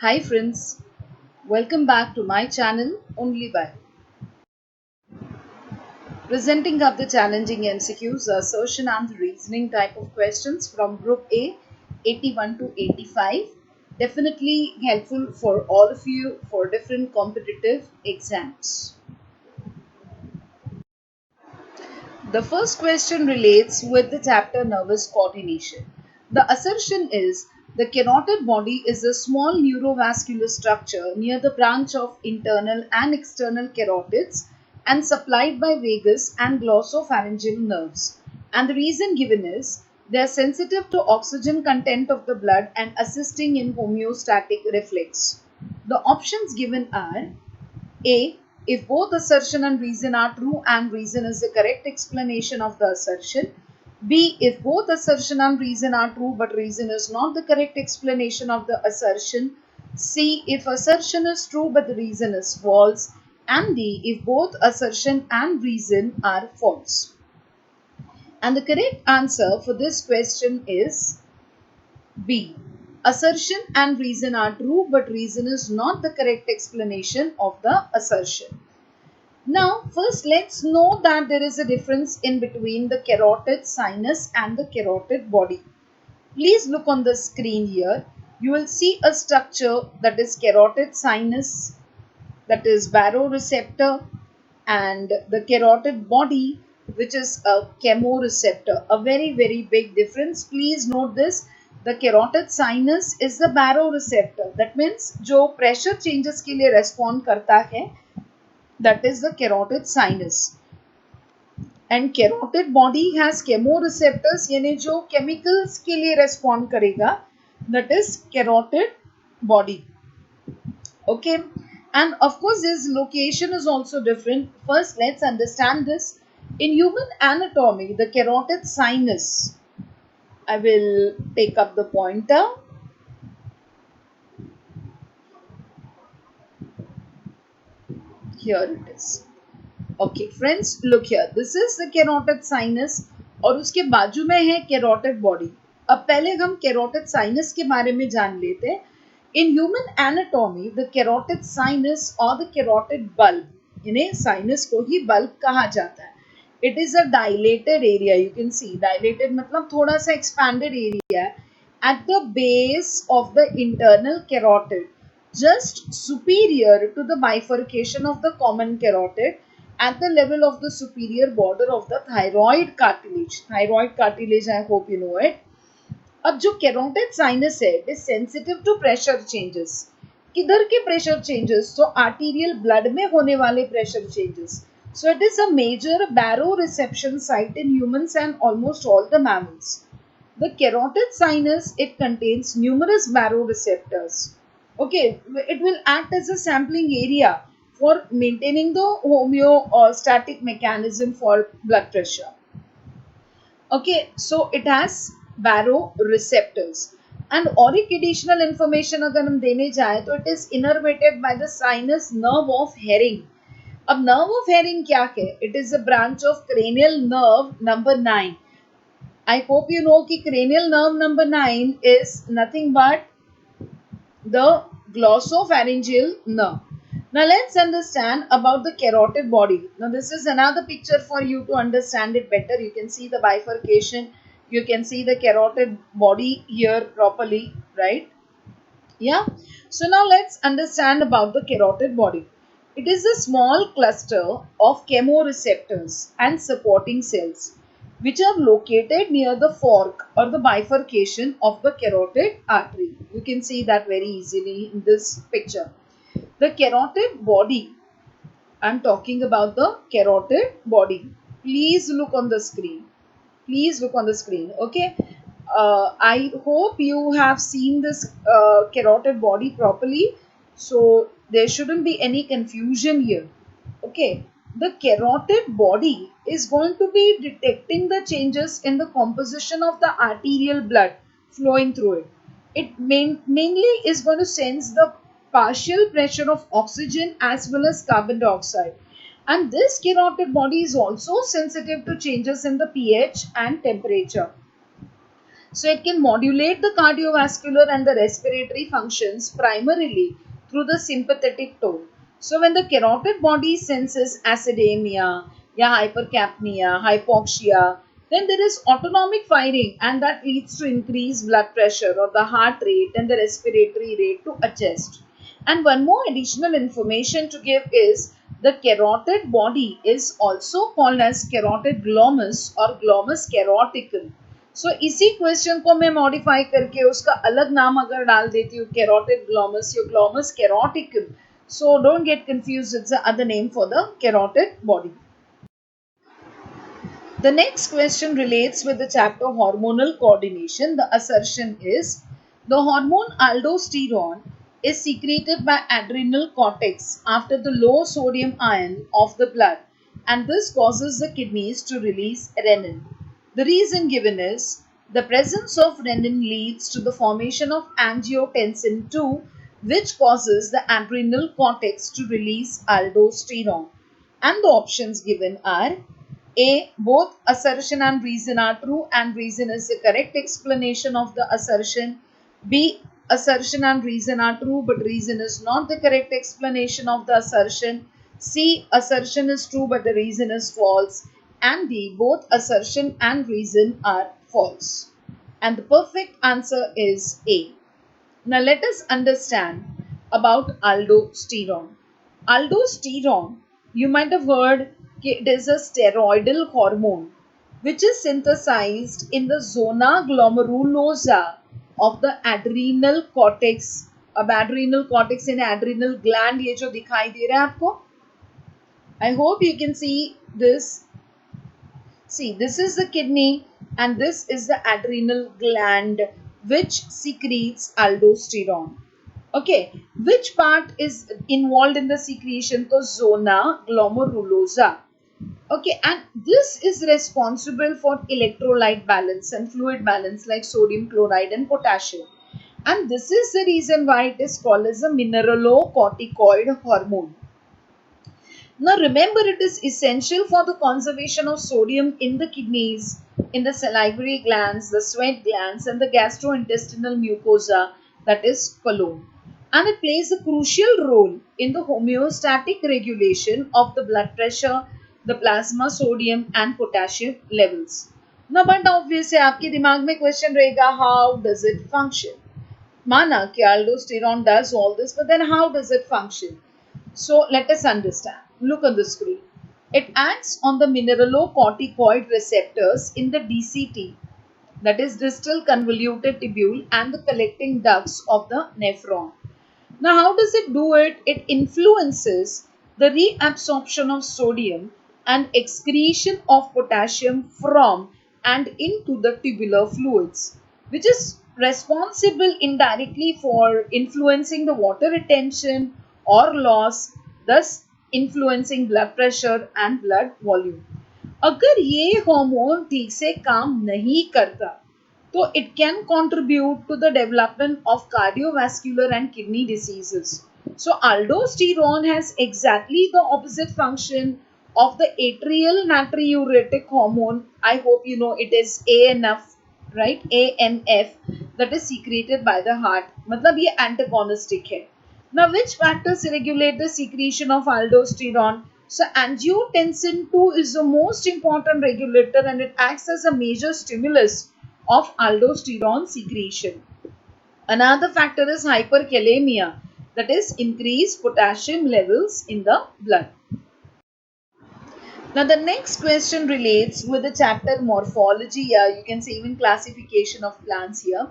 Hi friends, welcome back to my channel Only by presenting up the challenging MCQs, assertion and reasoning type of questions from Group A 81 to 85. Definitely helpful for all of you for different competitive exams. The first question relates with the chapter nervous coordination. The assertion is the carotid body is a small neurovascular structure near the branch of internal and external carotids and supplied by vagus and glossopharyngeal nerves. And the reason given is they are sensitive to oxygen content of the blood and assisting in homeostatic reflex. The options given are a. If both assertion and reason are true and reason is the correct explanation of the assertion. B. If both assertion and reason are true but reason is not the correct explanation of the assertion. C. If assertion is true but the reason is false. And D. If both assertion and reason are false. And the correct answer for this question is B. Assertion and reason are true, but reason is not the correct explanation of the assertion. Now, first let's know that there is a difference in between the carotid sinus and the carotid body. Please look on the screen here. You will see a structure that is carotid sinus, that is baroreceptor, and the carotid body, which is a chemoreceptor. A very big difference. Please note this. The carotid sinus is the baroreceptor. That means जो pressure changes के लिए respond करता है, that is the carotid sinus. And carotid body has chemoreceptors, यानी जो chemicals के लिए respond करेगा, that is carotid body. Okay, and of course this location is also different. First let's understand this. In human anatomy, the carotid sinus, I will take up the pointer. Here it is. Okay friends, look here. This is the carotid sinus और उसके बाजू में है carotid body. अब पहले हम carotid sinus के बारे में जान लेते हैं. In human anatomy, the carotid sinus or the carotid bulb, इन्हें sinus को ही bulb कहा जाता है. It is a dilated area. You can see dilated मतलब थोड़ा सा expanded area at the base of the internal carotid, just superior to the bifurcation of the common carotid at the level of the superior border of the thyroid cartilage. Thyroid cartilage, I hope you know it. अब जो carotid sinus है, it is sensitive to pressure changes. किधर के pressure changes? So arterial blood में होने वाले pressure changes. So it is a major baroreception site in humans and almost all the mammals. The carotid sinus, it contains numerous baroreceptors. Okay, it will act as a sampling area for maintaining the homeostatic mechanism for blood pressure. Okay, so it has baroreceptors. And और एक additional information अगर हम देने जाए तो it is innervated by the sinus nerve of Hering. अब nerve of Hering क्या है? It is a branch of cranial nerve number 9. I hope you know कि cranial nerve number 9 is nothing but the glossopharyngeal nerve. Now let's understand about the carotid body. Now this is another picture for you to understand it better. You can see the bifurcation. You can see the carotid body here properly, right? Yeah. So now let's understand about the carotid body. It is a small cluster of chemoreceptors and supporting cells which are located near the fork or the bifurcation of the carotid artery. You can see that very easily in this picture. The carotid body, I'm talking about the carotid body. Please look on the screen. Please look on the screen. Okay. I hope you have seen this carotid body properly. So there shouldn't be any confusion here. Okay. The carotid body is going to be detecting the changes in the composition of the arterial blood flowing through it. It mainly is going to sense the partial pressure of oxygen as well as carbon dioxide. And this carotid body is also sensitive to changes in the pH and temperature. So it can modulate the cardiovascular and the respiratory functions primarily through the sympathetic tone. So when the carotid body senses acidemia, hypercapnia, hypoxia, then there is autonomic firing, and that leads to increased blood pressure or the heart rate and the respiratory rate to adjust. And one more additional information to give is the carotid body is also called as carotid glomus or glomus caroticum. So इसी question को मैं modify करके उसका अलग नाम अगर डाल देती हूँ carotid glomus या glomus caroticum. So don't get confused, it's the other name for the carotid body. The next question relates with the chapter hormonal coordination. The assertion is the hormone aldosterone is secreted by adrenal cortex after the low sodium ion of the blood, and this causes the kidneys to release renin. The reason given is the presence of renin leads to the formation of angiotensin II, which causes the adrenal cortex to release aldosterone. And the options given are A. Both assertion and reason are true, and reason is the correct explanation of the assertion. B. Assertion and reason are true, but reason is not the correct explanation of the assertion. C. Assertion is true, but the reason is false. And D. Both assertion and reason are false. And the perfect answer is A. Now let us understand about aldosterone. Aldosterone, you might have heard it is a steroidal hormone which is synthesized in the zona glomerulosa of the adrenal cortex. अब adrenal cortex and adrenal gland ये जो दिखाई दे रहा है आपको, I hope you can see this. See, this is the kidney and this is the adrenal gland which secretes aldosterone. Okay, which part is involved in the secretion? The zona glomerulosa. Okay, and this is responsible for electrolyte balance and fluid balance like sodium chloride and potassium. And this is the reason why it is called as a mineralocorticoid hormone. Now remember, it is essential for the conservation of sodium in the kidneys, in the salivary glands, the sweat glands and the gastrointestinal mucosa, that is colon. And it plays a crucial role in the homeostatic regulation of the blood pressure, the plasma sodium and potassium levels. Now but obviously आपके दिमाग में question रहेगा, how does it function? माना कि aldosterone does all this, but then how does it function? So let us understand. Look on the screen. It acts on the mineralocorticoid receptors in the DCT, that is distal convoluted tubule, and the collecting ducts of the nephron. Now how does it do it? It influences the reabsorption of sodium and excretion of potassium from and into the tubular fluids, which is responsible indirectly for influencing the water retention or loss, thus influencing blood pressure and blood volume. अगर ये hormone ठीक से काम नहीं करता so it can contribute to the development of cardiovascular and kidney diseases. So aldosterone has exactly the opposite function of the atrial natriuretic hormone. I hope you know it is ANF, right? ANF, that is secreted by the heart. मतलब ये antagonistic है. Now which factors regulate the secretion of aldosterone? So angiotensin II is the most important regulator and it acts as a major stimulus of aldosterone secretion. Another factor is hyperkalemia, that is increased potassium levels in the blood. Now the next question relates with the chapter morphology. Here you can see even classification of plants here.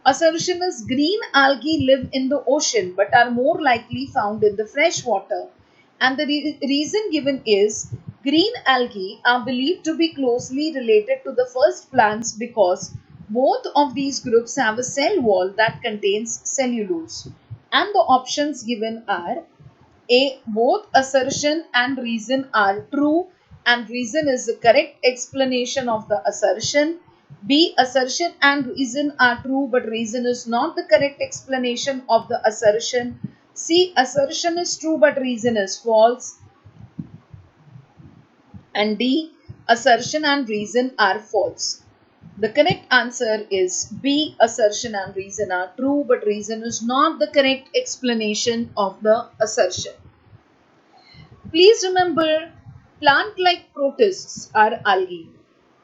Assertion is green algae live in the ocean but are more likely found in the fresh water. And the reason given is green algae are believed to be closely related to the first plants because both of these groups have a cell wall that contains cellulose. And the options given are A. Both assertion and reason are true and reason is the correct explanation of the assertion. B. Assertion and reason are true but reason is not the correct explanation of the assertion. C. Assertion is true but reason is false. And D. Assertion and reason are false. The correct answer is B. Assertion and reason are true, but reason is not the correct explanation of the assertion. Please remember, plant-like protists are algae,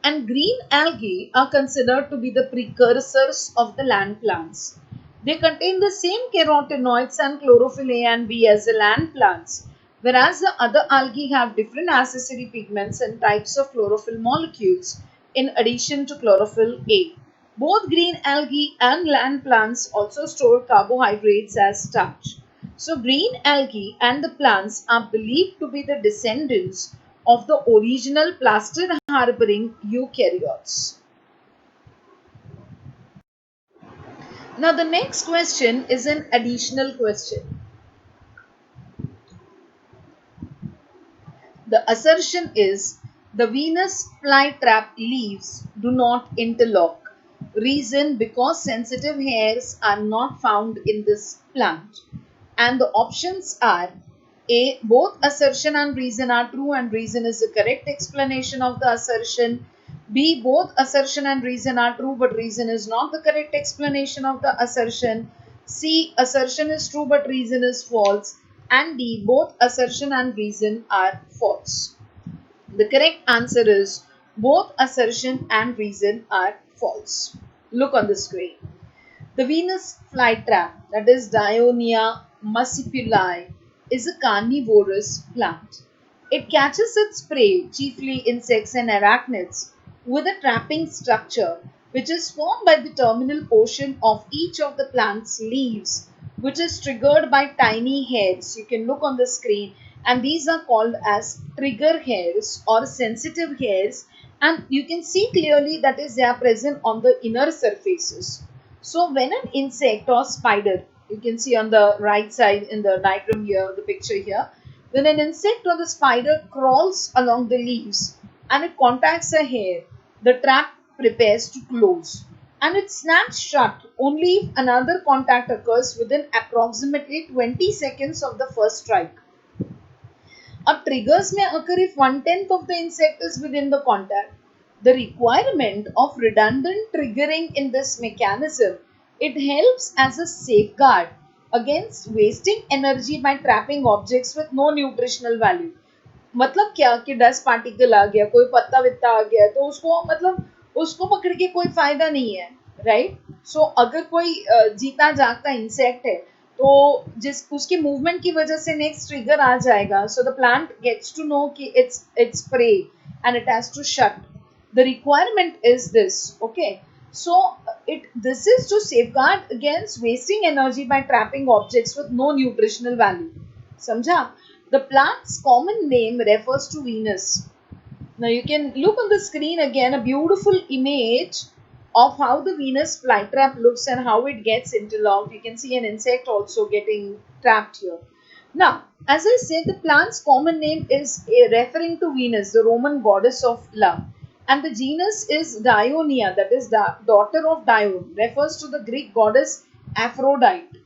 and green algae are considered to be the precursors of the land plants. They contain the same carotenoids and chlorophyll A and B as the land plants, whereas the other algae have different accessory pigments and types of chlorophyll molecules in addition to chlorophyll A. Both green algae and land plants also store carbohydrates as starch. So, green algae and the plants are believed to be the descendants of the original plastid harboring eukaryotes. Now, the next question is an additional question. The assertion is the Venus flytrap leaves do not interlock. Reason because sensitive hairs are not found in this plant. And the options are A. Both assertion and reason are true and reason is the correct explanation of the assertion. B. Both assertion and reason are true but reason is not the correct explanation of the assertion. C. Assertion is true but reason is false. And D. Both assertion and reason are false. The correct answer is both assertion and reason are false. Look on the screen. The Venus flytrap, that is Dionaea muscipuli, is a carnivorous plant. It catches its prey, chiefly insects and arachnids, with a trapping structure which is formed by the terminal portion of each of the plant's leaves, which is triggered by tiny hairs. You can look on the screen, and these are called as trigger hairs or sensitive hairs, and you can see clearly that is they are present on the inner surfaces. So when an insect or spider, you can see on the right side in the diagram here, the picture here, when an insect or the spider crawls along the leaves and it contacts a hair, the trap prepares to close and it snaps shut only if another contact occurs within approximately 20 seconds of the first strike. अब triggers may occur if 1/10 of the insect is within the contact. The requirement of redundant triggering in this mechanism, it helps as a safeguard against wasting energy by trapping objects with no nutritional value. मतलब क्या कि dust particle आ गया, कोई पत्ता वित्ता आ गया तो उसको मतलब उसको पकड़ के कोई फायदा नहीं है, राइट? सो अगर कोई जीता जागता इंसेक्ट है तो जिस उसकी मूवमेंट की वजह से नेक्स्ट ट्रिगर आ जाएगा, so the plant gets to know कि it's prey and it has to shut. The requirement is this, okay? So this is to safeguard against wasting energy by trapping objects with no nutritional value. समझा? The plant's common name refers to Venus. Now you can look on the screen again a beautiful image of how the Venus flytrap looks and how it gets interlocked. You can see an insect also getting trapped here. Now, as I said, the plant's common name is referring to Venus, the Roman goddess of love. And the genus is Dionaea, that is daughter of Dione, refers to the Greek goddess Aphrodite.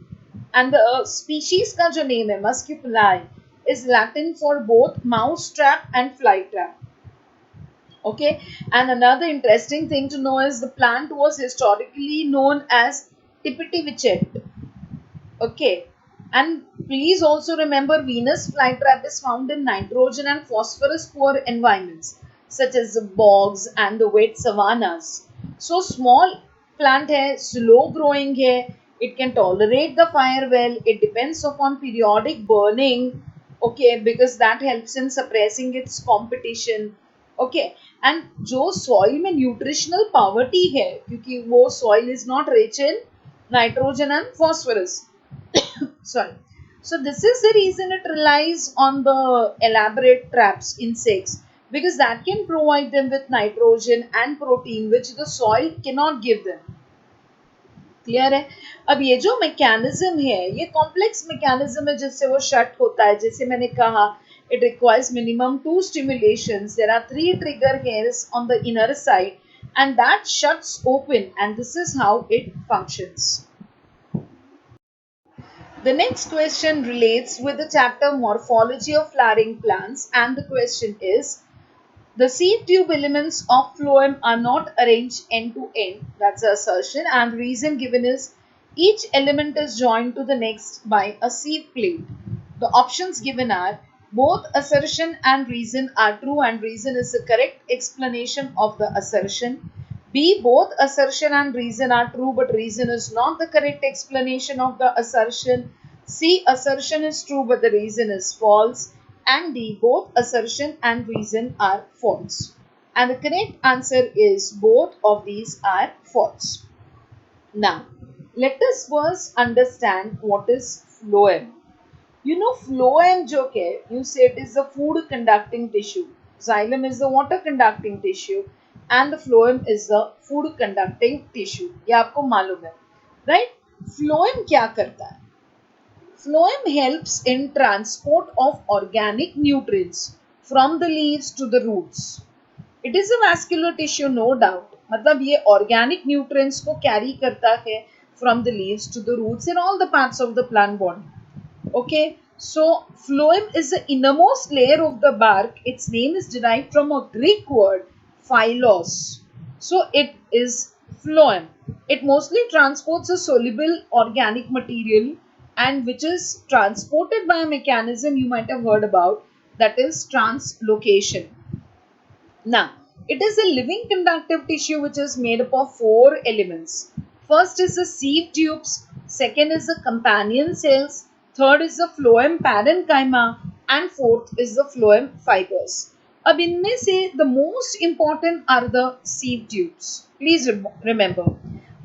And the species का जो name है muscipuli is Latin for both mouse trap and fly trap. Okay, and another interesting thing to know is the plant was historically known as Tipitivichet. Okay, and please also remember Venus flytrap is found in nitrogen and phosphorus poor environments such as the bogs and the wet savannas. So small plant hai, slow growing hai, it can tolerate the fire well, it depends upon periodic burning, okay, because that helps in suppressing its competition. Okay, and जो soil में nutritional poverty है क्योंकि वो soil is not rich in nitrogen and phosphorus. Sorry. So this is the reason it relies on the elaborate traps, insects, because that can provide them with nitrogen and protein which the soil cannot give them. Clear है? अब ये जो mechanism है ये complex mechanism है जिससे वो shut होता है. जैसे मैंने कहा it requires minimum 2 stimulations. There are 3 trigger hairs on the inner side and that shuts open and this is how it functions. The next question relates with the chapter Morphology of Flowering Plants and the question is The sieve tube elements of phloem are not arranged end to end. That's the assertion. And the reason given is each element is joined to the next by a sieve plate. The options given are both assertion and reason are true, and reason is the correct explanation of the assertion. B. Both assertion and reason are true, but reason is not the correct explanation of the assertion. C. Assertion is true, but the reason is false. And D. Both assertion and reason are false. And the correct answer is both of these are false. Now, let us first understand what is phloem. You know, phloem जो है, you say it is the food conducting tissue. Xylem is the water conducting tissue and the phloem is the food conducting tissue. ये आपको मालूम है, right? Phloem क्या करता है? Phloem helps in transport of organic nutrients from the leaves to the roots. It is a vascular tissue, no doubt. मतलब ये organic nutrients को carry करता है from the leaves to the roots and all the parts of the plant body. Okay, so phloem is the innermost layer of the bark. Its name is derived from a Greek word phylos. So it is phloem. It mostly transports a soluble organic material and which is transported by a mechanism you might have heard about, that is translocation. Now, it is a living conductive tissue which is made up of four elements. First is the sieve tubes, second is the companion cells, third is the phloem parenchyma, and fourth is the phloem fibers. अब इनमें से the most important are the sieve tubes. Please remember.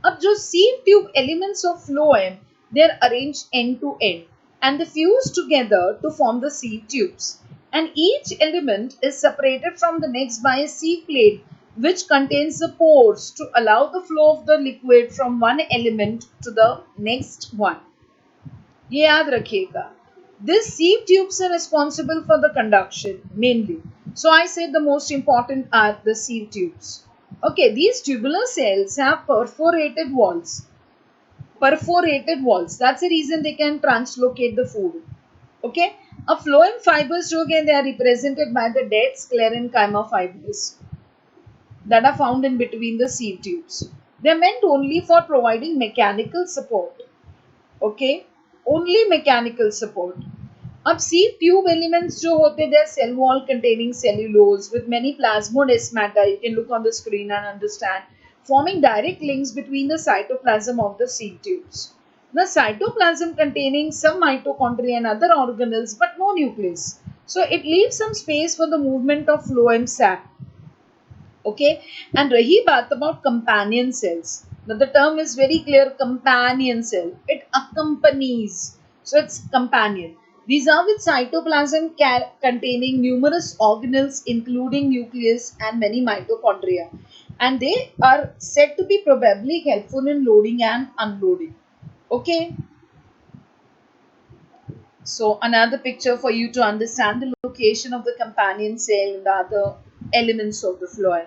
अब जो sieve tube elements of phloem, they are arranged end to end and they fuse together to form the sieve tubes. And each element is separated from the next by a sieve plate which contains the pores to allow the flow of the liquid from one element to the next one. ये याद रखिएगा. These sieve tubes are responsible for the conduction mainly. So I said the most important are the sieve tubes. Okay, these tubular cells have perforated walls. Perforated walls. That's the reason they can translocate the food. Okay, a phloem fibers जो हैं, they are represented by the dead sclerenchyma fibers that are found in between the sieve tubes. They are meant only for providing mechanical support. Okay, only mechanical support. अब sieve tube elements जो होते, they are cell wall containing cellulose with many plasmodesmata. You can look on the screen and understand, forming direct links between the cytoplasm of the sieve tubes. The cytoplasm containing some mitochondria and other organelles but no nucleus. So it leaves some space for the movement of phloem sac. Okay, and rahi baat about companion cells. Now the term is very clear, companion cell. It accompanies. So it's companion. These are with cytoplasm containing numerous organelles including nucleus and many mitochondria. And they are said to be probably helpful in loading and unloading. Okay. So another picture for you to understand the location of the companion cell and the other elements of the phloem.